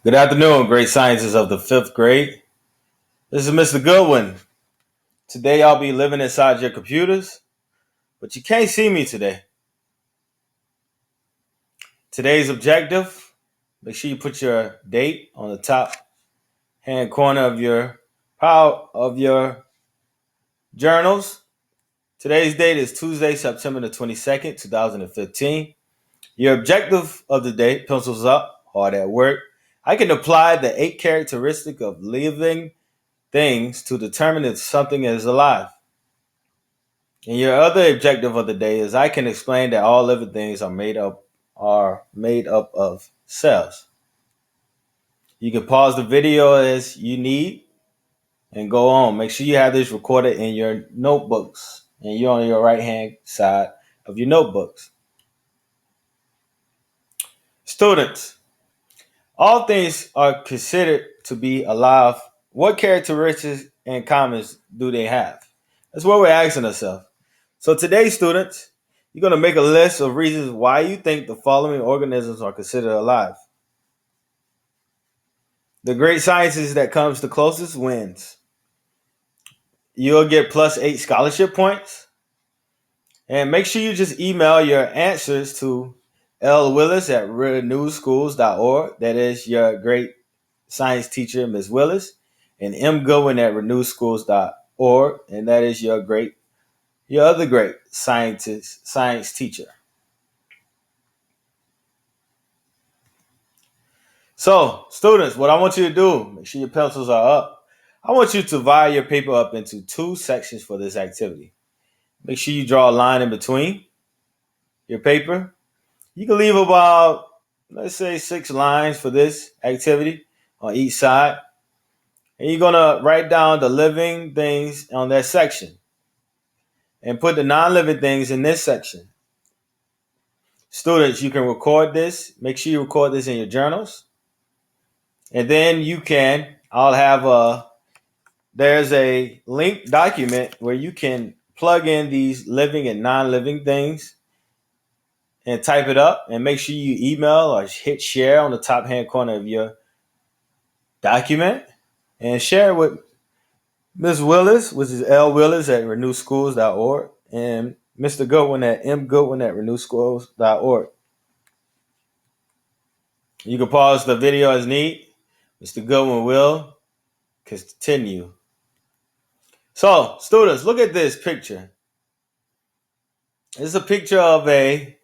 Good afternoon, great scientists of the fifth grade. This is Mr. Goodwin. Today I'll be living inside your computers, but you can't see me today. Today's objective, make sure you put your date on the top hand corner of your journals. Today's date is Tuesday, September the 22nd, 2015. Your objective of the day, pencils up, hard at work. I can apply the 8 characteristics of living things to determine if something is alive. And your other objective of the day is I can explain that all living things are made up of cells. You can pause the video as you need and go on. Make sure you have this recorded in your notebooks and you're on your right hand side of your notebooks. Students, all things are considered to be alive. What characteristics and comments do they have? That's what we're asking ourselves. So today, students, you're going to make a list of reasons why you think the following organisms are considered alive. The great scientist that comes the closest wins. You'll get +8 scholarship points. And make sure you just email your answers to lwillis@renewschools.org. That is your great science teacher, Ms. Willis, and mgoodwin@renewschools.org. And that is your other great science teacher. So, students, what I want you to do, make sure your pencils are up. I want you to divide your paper up into 2 sections for this activity. Make sure you draw a line in between your paper. You can leave about, let's say, 6 lines for this activity on each side. And you're going to write down the living things on that section and put the non-living things in this section. Students, you can record this. Make sure you record this in your journals. And then there's a linked document where you can plug in these living and non-living things and type it up, and make sure you email or hit share on the top hand corner of your document and share it with Ms. Willis, which is lwillis@renewschools.org, and Mr. Goodwin at mgoodwin@renewschools.org. You can pause the video as need. Mr. Goodwin will continue. So, students, look at this picture. It's a picture of a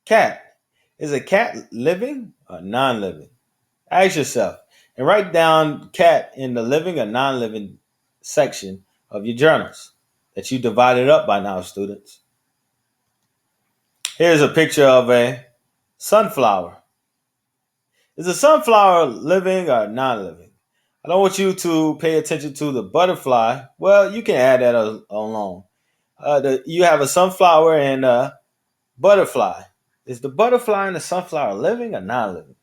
cat. Is a cat living or non-living? Ask yourself and write down cat in the living or non-living section of your journals that you divided up by now, students. Here's a picture of a sunflower. Is a sunflower living or non-living? I don't want you to pay attention to the butterfly. Well, you can add that along. You have a sunflower and a butterfly. Is the butterfly and the sunflower living or non-living?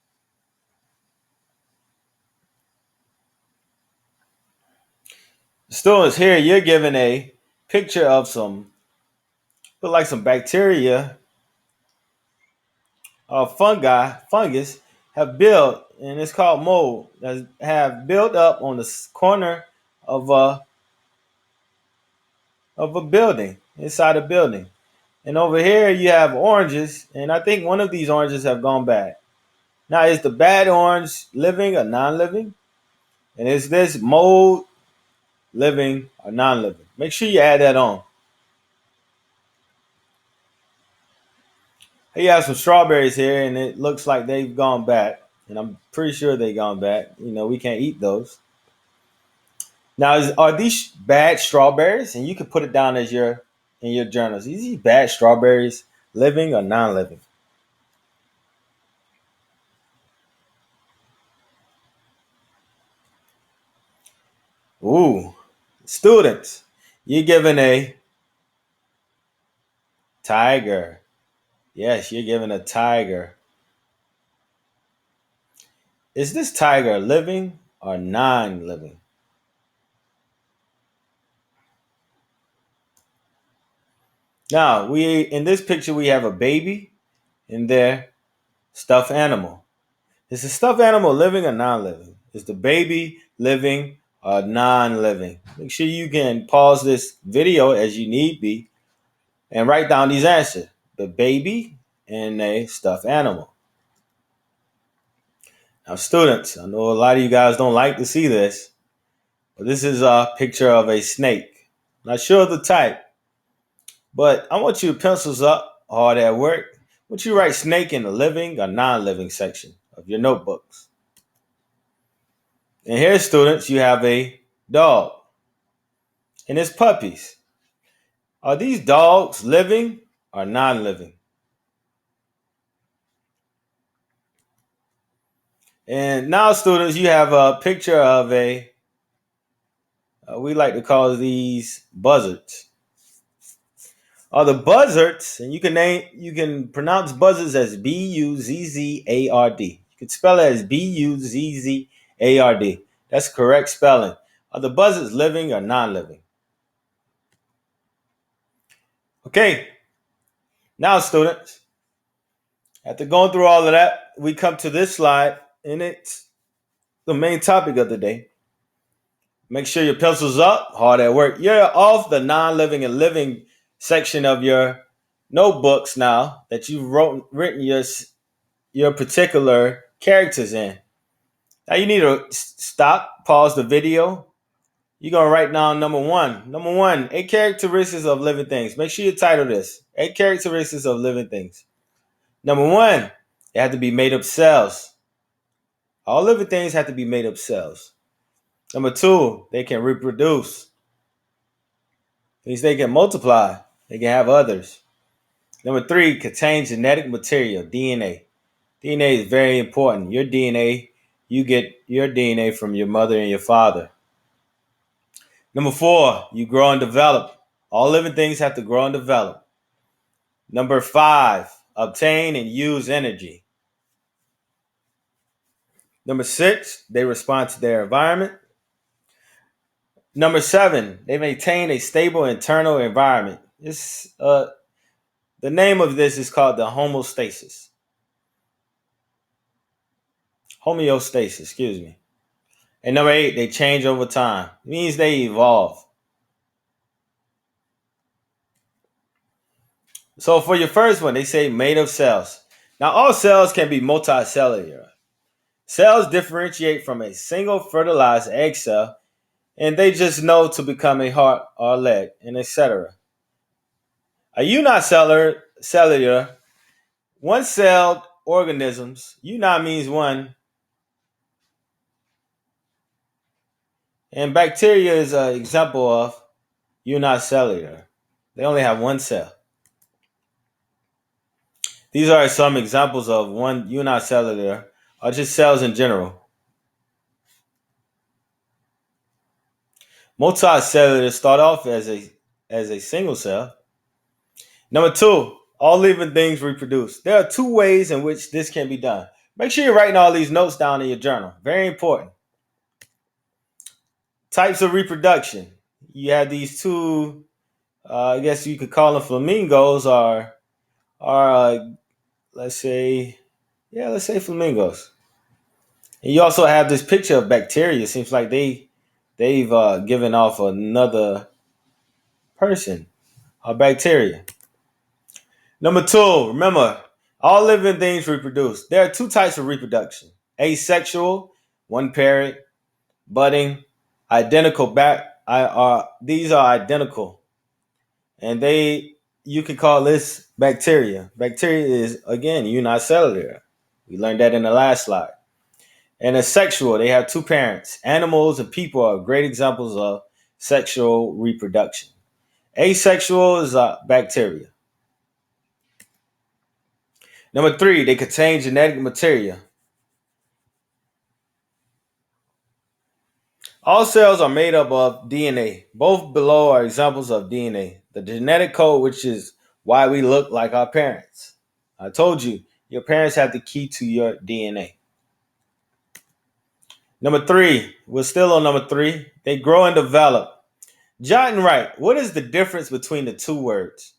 Students, here you're given a picture of look like some bacteria or fungus have built, and it's called mold, that have built up on the corner of a building, inside a building. And over here you have oranges, and I think one of these oranges have gone bad. Now, is the bad orange living or non-living? And is this mold living or non-living? Make sure you add that on. You have some strawberries here, and it looks like they've gone bad. And I'm pretty sure they've gone bad. We can't eat those. Now, are these bad strawberries? And you can put it down as in your journals. Is these bad strawberries living or non-living? Ooh, students, you're given a tiger. Yes, you're given a tiger. Is this tiger living or non-living? Now, in this picture we have a baby and their stuffed animal. Is the stuffed animal living or non-living? Is the baby living or non-living? Make sure you can pause this video as you need be and write down these answers. The baby and a stuffed animal. Now, students, I know a lot of you guys don't like to see this, but this is a picture of a snake. Not sure of the type, but I want you to pencils up, hard at work. I want you to write snake in the living or non-living section of your notebooks. And here, students, you have a dog and its puppies. Are these dogs living or non-living? And now, students, you have a picture of we like to call these buzzards. Are the buzzards, and you can pronounce buzzards as Buzzard. You can spell it as Buzzard. That's correct spelling. Are the buzzards living or non-living? Okay. Now, students, after going through all of that, we come to this slide, and it's the main topic of the day. Make sure your pencil's up, hard at work. You're off the non-living and living section of your notebooks now that you've written your particular characters in. Now you need to stop, pause the video. You're going to write down number one. Number one, 8 characteristics of living things. Make sure you title this, 8 characteristics of living things. Number one, they have to be made up cells. All living things have to be made up cells. Number two, they can reproduce. Means they can multiply. They can have others. Number three, contain genetic material, DNA. DNA is very important. Your DNA, you get your DNA from your mother and your father. Number four, you grow and develop. All living things have to grow and develop. Number five, obtain and use energy. Number six, they respond to their environment. Number seven, they maintain a stable internal environment. The name of this is called the homeostasis. Excuse me. And number 8, they change over time. It means they evolve. So for your first one, they say made of cells. Now, all cells can be multicellular. Cells differentiate from a single fertilized egg cell, and they just know to become a heart or a leg, and etc. A unicellular, one-celled organisms. Uni means one, and bacteria is an example of unicellular. They only have one cell. These are some examples of one unicellular, or just cells in general. Multicellular start off as a single cell. Number two, all living things reproduce. There are 2 ways in which this can be done. Make sure you're writing all these notes down in your journal. Very important. Types of reproduction. You have these 2, I guess you could call them flamingos, or let's say flamingos. And you also have this picture of bacteria. It seems like they've given off another person, a bacteria. Number 2, remember, all living things reproduce. There are 2 types of reproduction: asexual, one parent, budding, identical. These are identical, and you can call this bacteria. Bacteria is again unicellular. We learned that in the last slide. And asexual, they have 2 parents. Animals and people are great examples of sexual reproduction. Asexual is bacteria. Number 3, they contain genetic material. All cells are made up of DNA. Both below are examples of DNA. The genetic code, which is why we look like our parents. I told you, your parents have the key to your DNA. Number 3, we're still on number 3. They grow and develop. Jot and write. What is the difference between the 2 words?